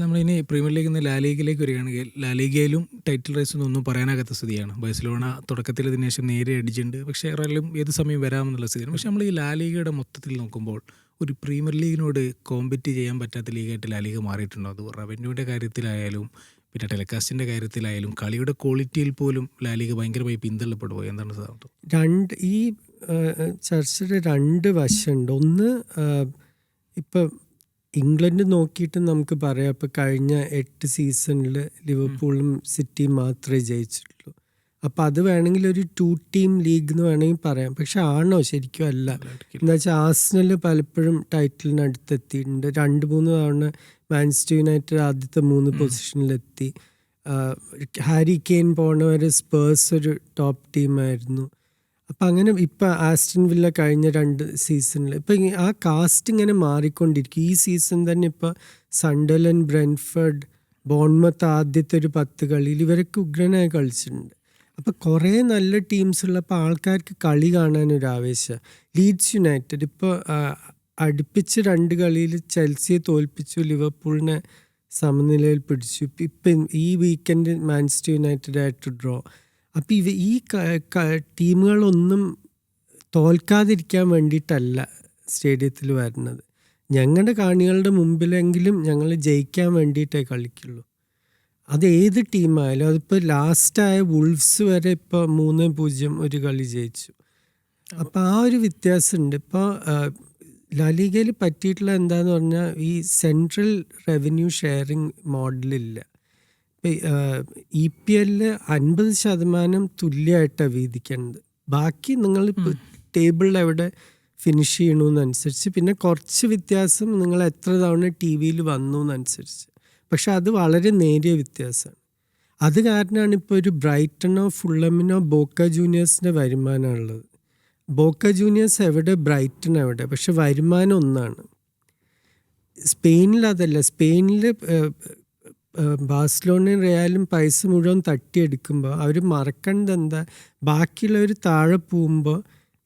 നമ്മളിനി പ്രീമിയർ ലീഗിൽ നിന്ന് ലാലീഗയിലേക്ക് വരികയാണെങ്കിൽ ലാലീഗയിലും ടൈറ്റിൽ റേസ് ഒന്നും പറയാനാകാത്ത സ്ഥിതിയാണ്. ബാഴ്സലോണ തുടക്കത്തിൽ ഇതിന് ശേഷം നേരെ അടിച്ചിട്ടുണ്ട്, പക്ഷേ റയലും ഏത് സമയം വരാമെന്നുള്ള സ്ഥിതിയാണ്. പക്ഷേ നമ്മൾ ഈ ലാലീഗയുടെ മൊത്തത്തിൽ നോക്കുമ്പോൾ ഒരു പ്രീമിയർ ലീഗിനോട് കോമ്പറ്റ് ചെയ്യാൻ പറ്റാത്ത ലീഗായിട്ട് ലാലീഗ മാറിയിട്ടുണ്ടോ? അത് റവന്യൂവിൻ്റെ കാര്യത്തിലായാലും പിന്നെ ടെലികാസ്റ്റിൻ്റെ കാര്യത്തിലായാലും കളിയുടെ ക്വാളിറ്റിയിൽ പോലും ലാലീഗ ഭയങ്കരമായി പിന്തള്ളപ്പെടുമോ? എന്താണ് സാധനം? ഈ ചർച്ചയുടെ രണ്ട് വശമുണ്ട്. ഒന്ന്, ഇപ്പം ഇംഗ്ലണ്ട് നോക്കിയിട്ട് നമുക്ക് പറയാം, ഇപ്പോൾ കഴിഞ്ഞ 8 സീസണിൽ ലിവർപൂളും സിറ്റിയും മാത്രമേ ജയിച്ചിട്ടുള്ളൂ. അപ്പോൾ അത് വേണമെങ്കിൽ ഒരു 2 ടീം ലീഗ് എന്ന് വേണമെങ്കിൽ പറയാം. പക്ഷെ ആണോ? ശരിക്കും അല്ല. എന്താ വെച്ചാൽ ആർസണൽ പലപ്പോഴും ടൈറ്റിലിന് അടുത്തെത്തിയിട്ടുണ്ട്. 2-3 തവണ മാഞ്ചസ്റ്റർ യുണൈറ്റഡ് ആദ്യത്തെ 3 പൊസിഷനിലെത്തി. ഹാരി കെയ്ൻ പോണവരെ സ്പേഴ്സ് ഒരു ടോപ്പ് ടീമായിരുന്നു. അപ്പം അങ്ങനെ ഇപ്പം ആസ്റ്റൺ വില്ല കഴിഞ്ഞ 2 സീസണിൽ ഇപ്പം ആ കാസ്റ്റ് ഇങ്ങനെ മാറിക്കൊണ്ടിരിക്കും. ഈ സീസൺ തന്നെ ഇപ്പോൾ സണ്ടർലൻഡ്, ബ്രെൻഫോർഡ്, ബോൺമത്ത് ആദ്യത്തെ ഒരു 10 കളിയിൽ ഇവരൊക്കെ ഉഗ്രനായി കളിച്ചിട്ടുണ്ട്. അപ്പോൾ കുറേ നല്ല ടീംസ് ഉള്ളപ്പോൾ ആൾക്കാർക്ക് കളി കാണാനൊരു ആവേശം. ലീഡ്സ് യുണൈറ്റഡ് ഇപ്പോൾ അടുപ്പിച്ച് 2 കളിയിൽ ചെൽസിയെ തോൽപ്പിച്ചു, ലിവർപൂളിനെ സമനിലയിൽ പിടിച്ചു. ഇപ്പം ഈ വീക്കെൻഡ് മാഞ്ചസ്റ്റർ യുണൈറ്റഡ് ആയിട്ട് ഡ്രോ. അപ്പം ഈ ടീമുകളൊന്നും തോൽക്കാതിരിക്കാൻ വേണ്ടിയിട്ടല്ല സ്റ്റേഡിയത്തിൽ വരുന്നത്. ഞങ്ങളുടെ കാണികളുടെ മുമ്പിലെങ്കിലും ഞങ്ങൾ ജയിക്കാൻ വേണ്ടിയിട്ടേ കളിക്കുള്ളൂ. അത് ഏത് ടീമായാലും. അതിപ്പോൾ ലാസ്റ്റായ വുൾഫ്സ് വരെ ഇപ്പോൾ 3-0 ഒരു കളി ജയിച്ചു. അപ്പോൾ ആ ഒരു വ്യത്യാസമുണ്ട്. ഇപ്പോൾ ലാലീഗയിൽ പറ്റിയിട്ടുള്ള എന്താന്ന് പറഞ്ഞാൽ ഈ സെൻട്രൽ റവന്യൂ ഷെയറിങ് മോഡലില്ല. EPL 50% തുല്യമായിട്ടാണ് വീതിക്കേണ്ടത്. ബാക്കി നിങ്ങൾ ടേബിളിൽ എവിടെ ഫിനിഷ് ചെയ്യണമെന്നനുസരിച്ച്, പിന്നെ കുറച്ച് വ്യത്യാസം നിങ്ങൾ എത്ര തവണ TV-യിൽ വന്നു എന്നനുസരിച്ച്. പക്ഷെ അത് വളരെ നേരിയ വ്യത്യാസമാണ്. അത് കാരണമാണ് ഇപ്പോൾ ഒരു ബ്രൈറ്റണോ ഫുള്ളമിനോ ബോക്ക ജൂനിയേഴ്സിൻ്റെ വരുമാനമുള്ളത്. ബോക്ക ജൂനിയേഴ്സ് എവിടെ, ബ്രൈറ്റൺ എവിടെ, പക്ഷെ വരുമാനം ഒന്നാണ്. സ്പെയിനിൽ അതല്ല. സ്പെയിനിൽ ബാഴ്സലോണയും റയലും പൈസ മുഴുവൻ തട്ടിയെടുക്കുമ്പോൾ അവർ മറക്കേണ്ടത് എന്താ, ബാക്കിയുള്ളവർ താഴെ പോകുമ്പോൾ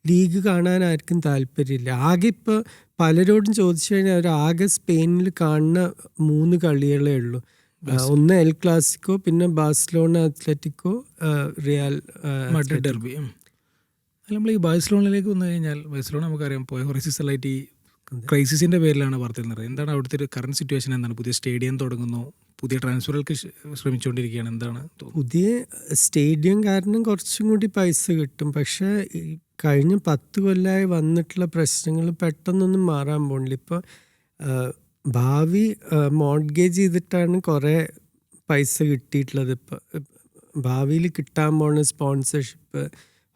ലീഗ് കാണാൻ ആർക്കും താല്പര്യമില്ല. ആകെ ഇപ്പോൾ പലരോടും ചോദിച്ചു കഴിഞ്ഞാൽ അവർ ആകെ സ്പെയിനിൽ കാണുന്ന 3 കളികളേ ഉള്ളൂ. ഒന്ന് എൽ ക്ലാസിക്കോ, പിന്നെ Barcelona Atletico, real Madrid derby. നമ്മൾ ഈ ബാഴ്സലോണയിലേക്ക് വന്നു കഴിഞ്ഞാൽ, ബാഴ്സലോണ നമുക്കറിയാം പോയ കുറേ സീസണായിട്ട് ഈ ക്രൈസിസിൻ്റെ പേരിലാണ് വാർത്തയിൽ നിറയെ. എന്താണ് അവിടുത്തെ ഒരു കറണ്ട് സിറ്റുവേഷൻ? എന്താണ്? പുതിയ സ്റ്റേഡിയം തുടങ്ങുന്നു, പുതിയ ട്രാൻസ്ഫറുകൾക്ക് ശ്രമിച്ചുകൊണ്ടിരിക്കുകയാണ്. എന്താണ് പുതിയ സ്റ്റേഡിയം കാരണം കുറച്ചും കൂടി പൈസ കിട്ടും. പക്ഷേ കഴിഞ്ഞ 10 കൊല്ലമായി വന്നിട്ടുള്ള പ്രശ്നങ്ങൾ പെട്ടെന്നൊന്നും മാറാൻ പോകുന്നില്ല. ഇപ്പോൾ ഭാവി മോർഗേജ് ചെയ്തിട്ടാണ് കുറേ പൈസ കിട്ടിയിട്ടുള്ളത്. ഇപ്പോൾ ഭാവിയിൽ കിട്ടാൻ പോകുന്ന സ്പോൺസർഷിപ്പ്,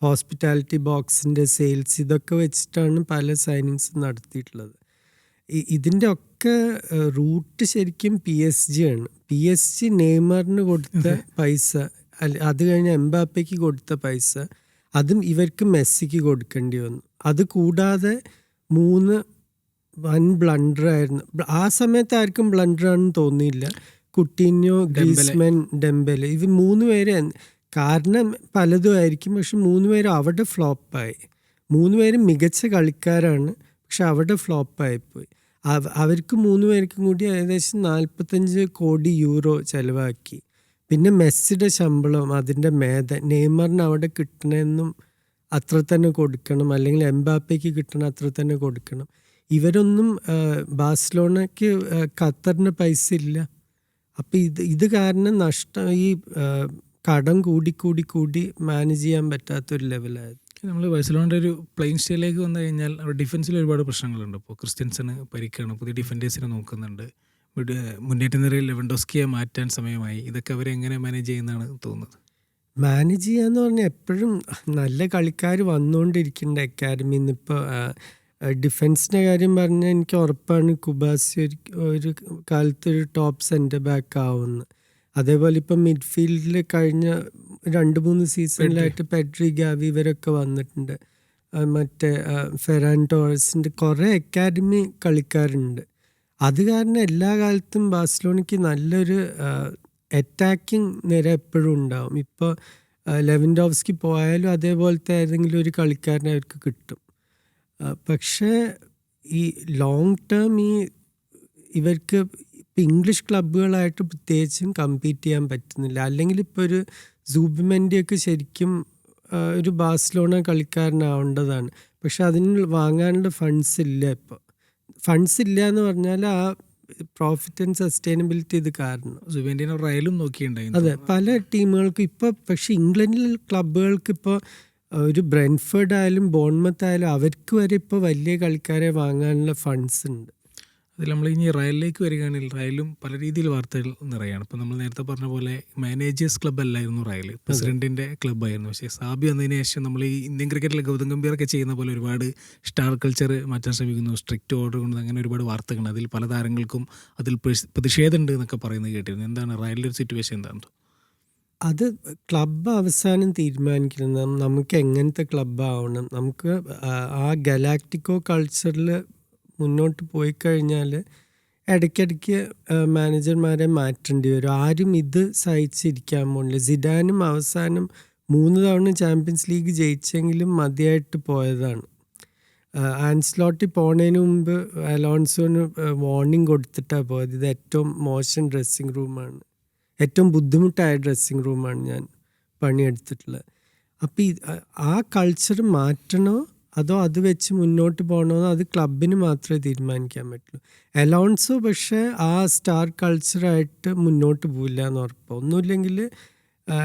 ഹോസ്പിറ്റാലിറ്റി ബോക്സിൻ്റെ സെയിൽസ്, ഇതൊക്കെ വെച്ചിട്ടാണ് പല സൈനിങ്സും നടത്തിയിട്ടുള്ളത്. ഇതിൻ്റെ ഒക്കെ റൂട്ട് ശരിക്കും PSG ആണ്. PSG നെയ്മറിന് കൊടുത്ത പൈസ, അത് കഴിഞ്ഞ് എംബാപ്പയ്ക്ക് കൊടുത്ത പൈസ, അതും ഇവർക്ക് മെസ്സിക്ക് കൊടുക്കേണ്ടി വന്നു. അത് കൂടാതെ 3 വൻ ബ്ലണ്ടറായിരുന്നു. ആ സമയത്ത് ആർക്കും ബ്ലണ്ടറാണെന്ന് തോന്നിയില്ല. കുട്ടീഞ്ഞോ, ഗ്രീസ്മാൻ, ഡെംബെലെ, ഇവർ 3 പേര് കാരണം പലതും ആയിരിക്കും. പക്ഷെ 3 പേരും അവിടെ ഫ്ലോപ്പായി. 3 പേരും മികച്ച കളിക്കാരാണ്, പക്ഷെ അവിടെ ഫ്ലോപ്പായിപ്പോയി. അവർക്ക് 3 പേർക്കും കൂടി ഏകദേശം 45 കോടി യൂറോ ചിലവാക്കി. പിന്നെ മെസ്സിയുടെ ശമ്പളം അതിൻ്റെ നെയ്മറിന് അവിടെ കിട്ടണമെന്നും അത്ര തന്നെ കൊടുക്കണം, അല്ലെങ്കിൽ എംബാപ്പയ്ക്ക് കിട്ടണം അത്ര തന്നെ കൊടുക്കണം. ഇവരൊന്നും ബാഴ്സലോണയ്ക്ക് ഖത്തറിന് പൈസ ഇല്ല. അപ്പം ഇത് കാരണം നഷ്ടം, ഈ കടം കൂടി മാനേജ് ചെയ്യാൻ പറ്റാത്തൊരു ലെവലായത്. നമ്മൾ ബാഴ്സലോണയുടെ ഒരു പ്ലേയിങ് സ്റ്റൈലിലേക്ക് വന്നു കഴിഞ്ഞാൽ അവിടെ ഡിഫൻസിൽ ഒരുപാട് പ്രശ്നങ്ങളുണ്ട്. ഇപ്പോൾ ക്രിസ്ത്യൻസന് പരിക്കാണ്, പുതിയ ഡിഫൻഡേഴ്സിനെ നോക്കുന്നുണ്ട്. മുന്നേറ്റ നിരയിൽ ലെവൻഡോസ്കിയെ മാറ്റാൻ സമയമായി. ഇതൊക്കെ അവരെങ്ങനെ മാനേജ് ചെയ്യുന്നതാണ് തോന്നുന്നത്? മാനേജ് ചെയ്യാന്ന് പറഞ്ഞാൽ എപ്പോഴും നല്ല കളിക്കാർ വന്നുകൊണ്ടിരിക്കേണ്ട അക്കാഡമിയിൽ നിന്ന്. ഇപ്പോൾ ഡിഫൻസിൻ്റെ കാര്യം പറഞ്ഞാൽ എനിക്ക് ഉറപ്പാണ് കുബാസി ഒരു കാലത്തൊരു ടോപ്പ് സെൻറ്റർ ബാക്ക് ആവുമെന്ന്. അതേപോലെ ഇപ്പം മിഡ്ഫീൽഡിൽ കഴിഞ്ഞ 2-3 സീസണിലായിട്ട് പെഡ്രി, ഗാവി ഇവരൊക്കെ വന്നിട്ടുണ്ട്. മറ്റേ ഫെറാൻ ടോറസിൻ്റെ കുറേ അക്കാഡമി കളിക്കാരുണ്ട്. അത് കാരണം എല്ലാ കാലത്തും ബാഴ്സലോണയ്ക്ക് നല്ലൊരു അറ്റാക്കിംഗ് നിര എപ്പോഴും ഉണ്ടാവും. ഇപ്പോൾ ലെവൻഡോവ്സ്കി പോയാലും അതേപോലത്തെ ഏതെങ്കിലും ഒരു കളിക്കാരനെ അവർക്ക് കിട്ടും. പക്ഷേ ഈ ലോങ് ടേം ഇവർക്ക് ഇപ്പം ഇംഗ്ലീഷ് ക്ലബ്ബുകളായിട്ട് പ്രത്യേകിച്ചും കമ്പീറ്റ് ചെയ്യാൻ പറ്റുന്നില്ല. അല്ലെങ്കിൽ ഇപ്പോൾ ഒരു സൂബിമെൻ്റെയൊക്കെ ശരിക്കും ഒരു ബാഴ്സലോണ കളിക്കാരനാവേണ്ടതാണ്. പക്ഷെ അതിന് വാങ്ങാനുള്ള ഫണ്ട്സ് ഇല്ല. ഇപ്പോൾ ഫണ്ട്സ് ഇല്ല എന്ന് പറഞ്ഞാൽ ആ പ്രോഫിറ്റ് ആൻഡ് സസ്റ്റൈനബിലിറ്റി ഇത് കാരണം. സുവേന്റിനെ റയലും നോക്കിയിട്ടുണ്ടായിരുന്നു. അതെ, പല ടീമുകൾക്കും ഇപ്പോൾ, പക്ഷെ ഇംഗ്ലണ്ടിൽ ക്ലബ്ബുകൾക്ക് ഇപ്പോൾ ഒരു ബ്രെൻഫോർഡ് ആയാലും ബോൺമത്ത് ആയാലും അവർക്ക് വരെ ഇപ്പോൾ വലിയ കളിക്കാരെ വാങ്ങാനുള്ള ഫണ്ട്സ് ഉണ്ട്. അതിൽ നമ്മൾ ഇനി റയലിലേക്ക് വരികയാണെങ്കിൽ റയലും പല രീതിയിൽ വാർത്തകൾ നിറയാണ്. ഇപ്പോൾ നമ്മൾ നേരത്തെ പറഞ്ഞ പോലെ മാനേജേഴ്സ് ക്ലബ്ബ് അല്ലായിരുന്നു റയൽ, പ്രസിഡന്റിൻ്റെ ക്ലബ്ബായിരുന്നു. പക്ഷേ സാബി വന്നതിന് ശേഷം നമ്മൾ ഈ ഇന്ത്യൻ ക്രിക്കറ്റിൽ ഗൗതം ഗംഭീറൊക്കെ ചെയ്യുന്ന പോലെ ഒരുപാട് സ്റ്റാർ കൾച്ചർ മാറ്റാൻ ശ്രമിക്കുന്നു, സ്ട്രിക്റ്റ് ഓർഡർ കൊണ്ട്, അങ്ങനെ ഒരുപാട് വാർത്തകളുണ്ട്. അതിൽ പല താരങ്ങൾക്കും അതിൽ പ്രതിഷേധമുണ്ട് എന്നൊക്കെ പറയുന്നത് കേട്ടിരുന്നു. എന്താണ് റയലിൻ്റെ ഒരു സിറ്റുവേഷൻ എന്താണ്? അത് ക്ലബ്ബ് അവസാനം തീരുമാനിക്കുന്നത് നമുക്ക് എങ്ങനത്തെ ക്ലബ്ബാവണം. നമുക്ക് ആ ഗലാക്റ്റിക്കോ കൾച്ചറിൽ മുന്നോട്ട് പോയി കഴിഞ്ഞാൽ ഇടയ്ക്കിടയ്ക്ക് മാനേജർമാരെ മാറ്റേണ്ടി വരും. ആരും ഇത് സഹിച്ചിരിക്കാൻ പോണില്ല. സിഡാനും അവസാനം 3 തവണ ചാമ്പ്യൻസ് ലീഗ് ജയിച്ചെങ്കിലും മതിയായിട്ട് പോയതാണ്. ആൻസ്ലോട്ടി പോണതിന് മുമ്പ് അലോൺസോന് വാർണിംഗ് കൊടുത്തിട്ടാണ് പോയത്. ഇത് ഏറ്റവും മോശം ഡ്രസ്സിങ് റൂമാണ്, ഏറ്റവും ബുദ്ധിമുട്ടായ ഡ്രസ്സിങ് റൂമാണ് ഞാൻ പണിയെടുത്തിട്ടുള്ളത്. അപ്പോൾ ആ കൾച്ചർ മാറ്റണോ അതോ അത് വെച്ച് മുന്നോട്ട് പോകണോ അത് ക്ലബിന് മാത്രമേ തീരുമാനിക്കാൻ പറ്റുള്ളൂ. അലോൺസോ പക്ഷേ ആ സ്റ്റാർ കൾച്ചറായിട്ട് മുന്നോട്ട് പോവില്ല എന്ന് ഉറപ്പ്. ഒന്നുമില്ലെങ്കിൽ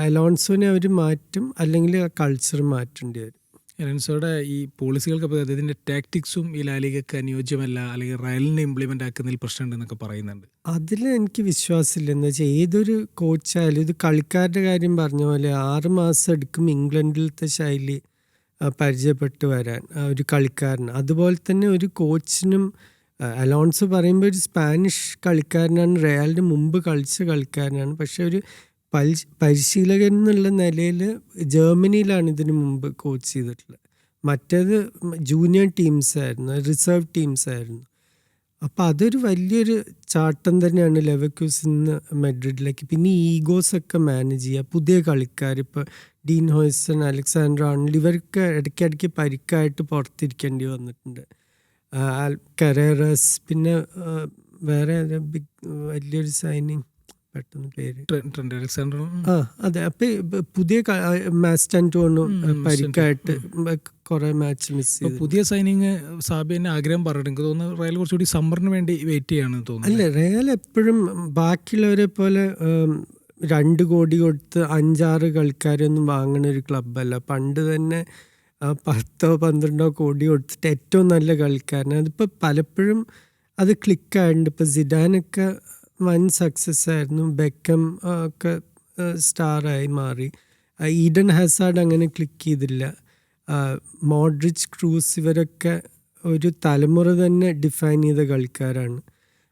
അലോൺസോനെ അവർ മാറ്റും, അല്ലെങ്കിൽ ആ കൾച്ചർ മാറ്റേണ്ടി വരും. അലോൺസോയുടെ ഈ പോളിസികൾക്ക് അതിൻ്റെ ടാക്ടിക്സും ഈ ലാലിഗയ്ക്ക് അനുയോജ്യമല്ല, അല്ലെങ്കിൽ റയലിനെ ഇംപ്ലിമെൻ്റ് ആക്കുന്നതിൽ പ്രശ്നമുണ്ടെന്നൊക്കെ പറയുന്നുണ്ട്. അതിൽ എനിക്ക് വിശ്വാസമില്ല. എന്ന് വെച്ചാൽ ഏതൊരു കോച്ചായാലും, ഇത് കളിക്കാരുടെ കാര്യം പറഞ്ഞ പോലെ 6 മാസം എടുക്കും ഇംഗ്ലണ്ടിലത്തെ ശൈലി പരിചയപ്പെട്ട് വരാൻ ഒരു കളിക്കാരന്. അതുപോലെ തന്നെ ഒരു കോച്ചിനും. അലോൺസോ പറയുമ്പോൾ ഒരു സ്പാനിഷ് കളിക്കാരനാണ്, റയലിന് മുമ്പ് കളിച്ച കളിക്കാരനാണ്. പക്ഷെ ഒരു പരിശീലകൻ എന്നുള്ള നിലയിൽ ജർമ്മനിയിലാണ് ഇതിനു മുമ്പ് കോച്ച് ചെയ്തിട്ടുള്ളത്. മറ്റേത് ജൂനിയർ ടീംസായിരുന്നു, റിസർവ് ടീംസായിരുന്നു. അപ്പോൾ അതൊരു വലിയൊരു ചാട്ടം തന്നെയാണ് ലെവർക്യൂസൻ നിന്ന് മെഡ്രിഡിലേക്ക്. പിന്നെ ഈ ഈഗോസൊക്കെ മാനേജ് ചെയ്യുക, പുതിയ കളിക്കാർ, ഇപ്പോൾ ഡീൻ ഹോയ്സൺ, അലക്സാണ്ടർ ആർണോൾഡ്, ഇവർക്ക് ഇടയ്ക്കിടയ്ക്ക് പരിക്കായിട്ട് പുറത്തിരിക്കേണ്ടി വന്നിട്ടുണ്ട്. കരേറസ്, പിന്നെ വേറെ ബിഗ് വലിയൊരു സൈനിങ് പെട്ടെന്ന് പേര് ട്രെൻഡ് അലക്സാണ്ടർ. അതെ. അപ്പം പുതിയ മാസ്റ്റൻറ്റോണും പരിക്കായിട്ട് കുറേ മാച്ച് മിസ് ചെയ്തു. പുതിയ സൈനിങ് സാബിന് ആഗ്രഹം പറഞ്ഞു. എനിക്ക് തോന്നുന്നു റയൽ കുറച്ചുകൂടി സമ്മറിന് വേണ്ടി വെയിറ്റ് ചെയ്യാണെന്ന് തോന്നുന്നു. അല്ല, റയൽ എപ്പോഴും ബാക്കിയുള്ളവരെ പോലെ 2 കോടി കൊടുത്ത് 5-6 കളിക്കാരൊന്നും വാങ്ങുന്ന ഒരു ക്ലബ്ബല്ല. പണ്ട് തന്നെ 10-12 കോടി കൊടുത്തിട്ട് ഏറ്റവും നല്ല കളിക്കാരൻ. അതിപ്പോൾ പലപ്പോഴും അത് ക്ലിക്കായിട്ടുണ്ട്. ഇപ്പോൾ സിഡാനൊക്കെ വൻ സക്സസ് ആയിരുന്നു, ബെക്കം ഒക്കെ സ്റ്റാറായി മാറി. ഈഡൻ ഹസാർഡ് അങ്ങനെ ക്ലിക്ക് ചെയ്തില്ല. മോഡ്രിച്ച്, ക്രൂസ്, ഇവരൊക്കെ ഒരു തലമുറ തന്നെ ഡിഫൈൻ ചെയ്ത കളിക്കാരാണ്.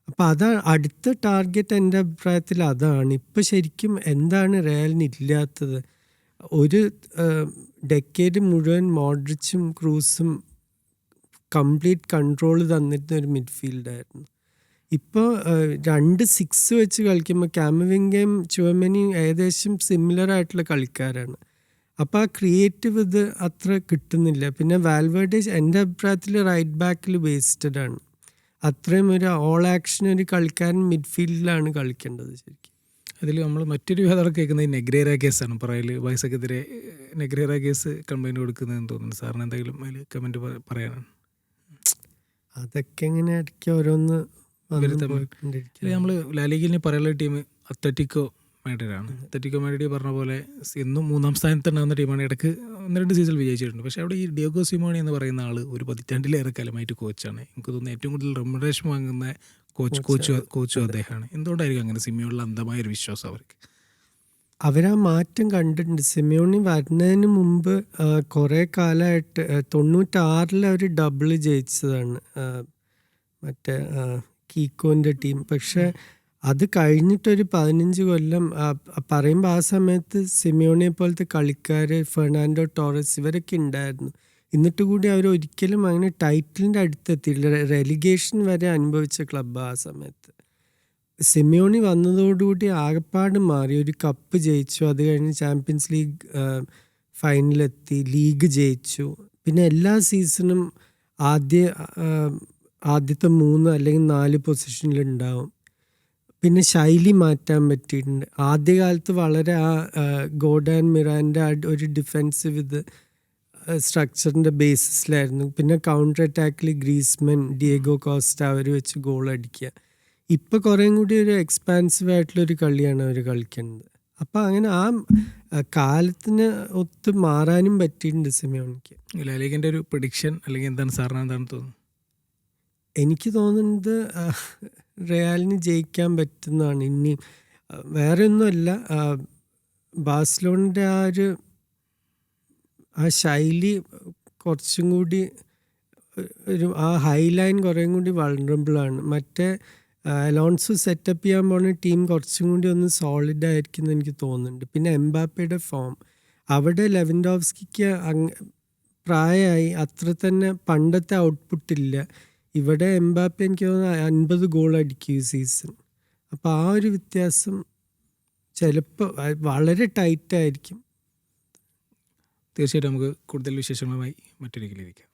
അപ്പോൾ അതാണ് അടുത്ത ടാർഗറ്റ്. എൻ്റെ അഭിപ്രായത്തിൽ അതാണ്. ഇപ്പോൾ ശരിക്കും എന്താണ് റയലിന് ഇല്ലാത്തത്? ഒരു ഡെക്കേഡ് മുഴുവൻ മോഡ്രിച്ചും ക്രൂസും കംപ്ലീറ്റ് കൺട്രോൾ തന്നിരുന്ന ഒരു മിഡ്ഫീൽഡായിരുന്നു. ഇപ്പോൾ 2 6 വെച്ച് കളിക്കുമ്പോൾ കാമവിംഗയും ചുവമനിയും ഏകദേശം സിമിലർ ആയിട്ടുള്ള കളിക്കാരാണ്. അപ്പോൾ ആ ക്രിയേറ്റീവ് ഇത് അത്ര കിട്ടുന്നില്ല. പിന്നെ വാൽവേർഡെ എൻ്റെ അഭിപ്രായത്തിൽ റൈറ്റ് ബാക്കിൽ വേസ്റ്റഡ് ആണ്. അത്രയും ഒരു ഓൾ ആക്ഷൻ ഒരു കളിക്കാരൻ മിഡ്ഫീൽഡിലാണ് കളിക്കേണ്ടത് ശരിക്കും. അതിൽ നമ്മൾ മറ്റൊരു വിവാദം കേൾക്കുന്നത് നെഗ്രേറ കേസാണ്. പറയൽ വയസ്സക്കെതിരെ നെഗ്രേറ കേസ് കംപ്ലൈൻറ്റ് കൊടുക്കുന്നതെന്ന് തോന്നുന്നു. സാറിന് എന്തെങ്കിലും അതിൽ കമൻറ്റ് പറയാനാണ്? അതൊക്കെ ഇങ്ങനെ ഇടയ്ക്ക് ഓരോന്ന് നമ്മൾ ലാലിഗിൽ പറയാനുള്ള ടീം അത്ലറ്റിക്കോ മാഡ്രിഡാണ്. അത്ലറ്റിക്കോ മാഡ്രിഡ് പറഞ്ഞ പോലെ എന്നും 3-ാം സ്ഥാനത്തുണ്ടാകുന്ന ടീമാണ്. ഇടയ്ക്ക് 1-2 സീസൺ വിജയിച്ചിട്ടുണ്ട്. പക്ഷേ അവിടെ ഈ ഡിയോഗോ സിമോണി എന്ന് പറയുന്ന ആൾ ഒരു 15 കാലമായിട്ട് കോച്ചാണ്. എനിക്ക് തോന്നുന്നു ഏറ്റവും കൂടുതൽ റെമ്യൂണറേഷൻ വാങ്ങുന്ന കോച്ചും അദ്ദേഹമാണ്. എന്തുകൊണ്ടായിരിക്കും അങ്ങനെ സിമിയോണിൽ അന്ധമായൊരു വിശ്വാസം അവർക്ക്? അവരാ മാറ്റം കണ്ടിട്ടുണ്ട്. സിമിയോണി വരുന്നതിന് മുമ്പ് കുറേ കാലമായിട്ട് 96 അവർ ഡബിൾ ജയിച്ചതാണ്, മറ്റേ കീക്കോൻ്റെ ടീം. പക്ഷെ അത് കഴിഞ്ഞിട്ടൊരു 15 കൊല്ലം പറയുമ്പോൾ ആ സമയത്ത് സിമിയോണിയെ പോലത്തെ കളിക്കാർ, ഫെർണാൻഡോ ടോറസ്, ഇവരൊക്കെ ഉണ്ടായിരുന്നു. എന്നിട്ട് കൂടി അവർ ഒരിക്കലും അങ്ങനെ ടൈറ്റിലിൻ്റെ അടുത്തെത്തിയില്ല. റെലിഗേഷൻ വരെ അനുഭവിച്ച ക്ലബ്ബ് ആ സമയത്ത്. സിമിയോണി വന്നതോടുകൂടി ആകപ്പാട് മാറി. ഒരു കപ്പ് ജയിച്ചു, അത് കഴിഞ്ഞ് ചാമ്പ്യൻസ് ലീഗ് ഫൈനലെത്തി, ലീഗ് ജയിച്ചു. പിന്നെ എല്ലാ സീസണും ആദ്യത്തെ 3 അല്ലെങ്കിൽ 4 പൊസിഷനിലുണ്ടാവും. പിന്നെ ശൈലി മാറ്റാൻ പറ്റിയിട്ടുണ്ട്. ആദ്യകാലത്ത് വളരെ ഗോർഡൻ മിറാൻ്റെ ഒരു ഡിഫെൻസീവ് ഇത് സ്ട്രക്ചറിൻ്റെ ബേസിസിലായിരുന്നു. പിന്നെ കൗണ്ടർ അറ്റാക്കിൽ ഗ്രീസ്മൻ, ഡിയേഗോ കോസ്റ്റ അവർ വെച്ച് ഗോൾ അടിക്കുക. ഇപ്പം കുറേയും കൂടി ഒരു എക്സ്പാൻസീവ് ആയിട്ടുള്ളൊരു കളിയാണ് അവർ കളിക്കുന്നത്. അപ്പം അങ്ങനെ കാലത്തിന് ഒത്ത് മാറാനും പറ്റിയിട്ടുണ്ട് സിമയോണിക്ക്. ലാലിഗൻ്റെ ഒരു പ്രഡിക്ഷൻ അല്ലെങ്കിൽ എന്താണ് സാറിന് എന്താണ് തോന്നുന്നത്? എനിക്ക് തോന്നുന്നത് റയലിന് ജയിക്കാൻ പറ്റുന്നതാണ്. ഇനി വേറെ ഒന്നുമല്ല, ബാഴ്സലോണയുടെ ആ ശൈലി കുറച്ചും കൂടി ആ ഹൈ ലൈൻ കുറേയും കൂടി വൾണറബിളാണ്. മറ്റേ അലോൺസോ സെറ്റപ്പ് ചെയ്യാൻ പോകുന്ന ടീം കുറച്ചും കൂടി ഒന്ന് സോളിഡ് ആയിരിക്കും എന്ന് എനിക്ക് തോന്നുന്നുണ്ട്. പിന്നെ എംബാപ്പയുടെ ഫോം, അവിടെ ലെവൻഡോവ്സ്കിക്ക് പ്രായമായി, അത്ര തന്നെ പണ്ടത്തെ ഔട്ട്പുട്ടില്ല. ഇവിടെ എംബാപ്പെ എനിക്ക് തോന്നുന്നു 50 ഗോൾ അടിക്കും ഈ സീസൺ. അപ്പോൾ ആ ഒരു വ്യത്യാസം ചിലപ്പോൾ വളരെ ടൈറ്റായിരിക്കും. തീർച്ചയായിട്ടും നമുക്ക് കൂടുതൽ വിശേഷങ്ങളുമായി മറ്റൊരിക്കലിരിക്കാം.